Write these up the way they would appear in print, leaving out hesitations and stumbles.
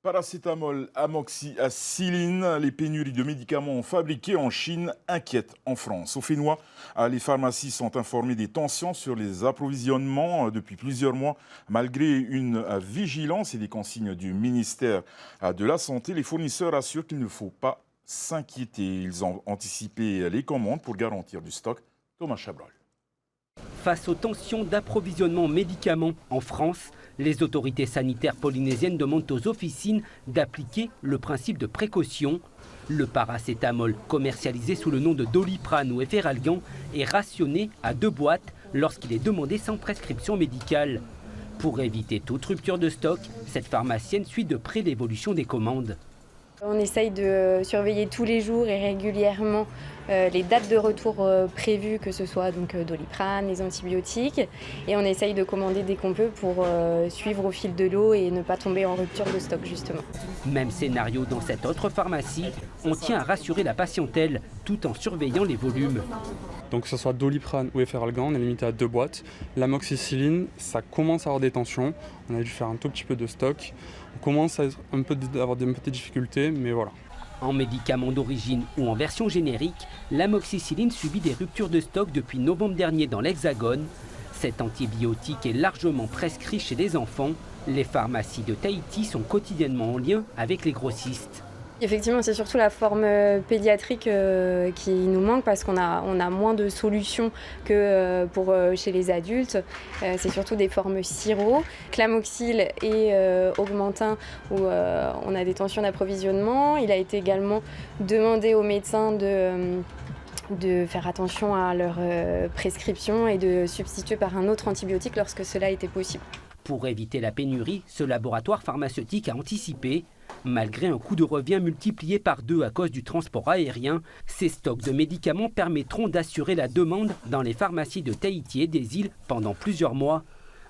Paracétamol, amoxicilline, les pénuries de médicaments fabriqués en Chine inquiètent en France. Au Fénois, les pharmacies sont informées des tensions sur les approvisionnements depuis plusieurs mois. Malgré une vigilance et des consignes du ministère de la Santé, les fournisseurs assurent qu'il ne faut pas s'inquiéter. Ils ont anticipé les commandes pour garantir du stock. Thomas Chabrol. Face aux tensions d'approvisionnement en médicaments en France, les autorités sanitaires polynésiennes demandent aux officines d'appliquer le principe de précaution. Le paracétamol, commercialisé sous le nom de Doliprane ou Efferalgan, est rationné à 2 boîtes lorsqu'il est demandé sans prescription médicale. Pour éviter toute rupture de stock, cette pharmacienne suit de près l'évolution des commandes. On essaye de surveiller tous les jours et régulièrement les dates de retour prévues, que ce soit donc Doliprane, les antibiotiques, et on essaye de commander dès qu'on peut pour suivre au fil de l'eau et ne pas tomber en rupture de stock justement. Même scénario dans cette autre pharmacie, on tient à rassurer la patientèle tout en surveillant les volumes. Donc que ce soit Doliprane ou Efferalgan, on est limité à 2 boîtes. L'amoxicilline, ça commence à avoir des tensions. On a dû faire un tout petit peu de stock. On commence à avoir des petites difficultés, mais voilà. En médicaments d'origine ou en version générique, l'amoxicilline subit des ruptures de stock depuis novembre dernier dans l'Hexagone. Cet antibiotique est largement prescrit chez les enfants. Les pharmacies de Tahiti sont quotidiennement en lien avec les grossistes. Effectivement, c'est surtout la forme pédiatrique qui nous manque parce qu'on a moins de solutions que chez les adultes. C'est surtout des formes sirop, Clamoxyl et Augmentin où on a des tensions d'approvisionnement. Il a été également demandé aux médecins de faire attention à leur prescription et de substituer par un autre antibiotique lorsque cela était possible. Pour éviter la pénurie, ce laboratoire pharmaceutique a anticipé. Malgré un coût de revient multiplié par 2 à cause du transport aérien, ces stocks de médicaments permettront d'assurer la demande dans les pharmacies de Tahiti et des îles pendant plusieurs mois.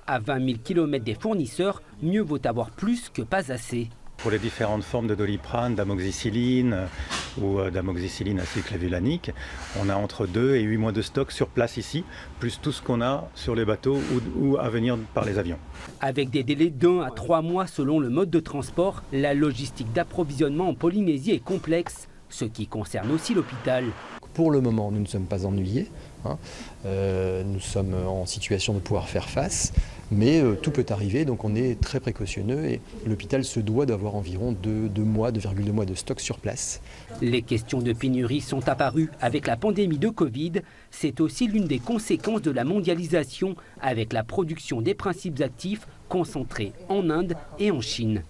À 20 000 km des fournisseurs, mieux vaut avoir plus que pas assez. Pour les différentes formes de Doliprane, d'amoxicilline ou d'amoxicilline acylclavulanique, on a entre 2 et 8 mois de stock sur place ici, plus tout ce qu'on a sur les bateaux ou à venir par les avions. Avec des délais d'1 à 3 mois selon le mode de transport, la logistique d'approvisionnement en Polynésie est complexe, ce qui concerne aussi l'hôpital. Pour le moment, nous ne sommes pas ennuyés. Nous sommes en situation de pouvoir faire face, mais tout peut arriver, donc on est très précautionneux et l'hôpital se doit d'avoir environ 2,2 mois de stock sur place. Les questions de pénurie sont apparues avec la pandémie de Covid. C'est aussi l'une des conséquences de la mondialisation avec la production des principes actifs concentrés en Inde et en Chine.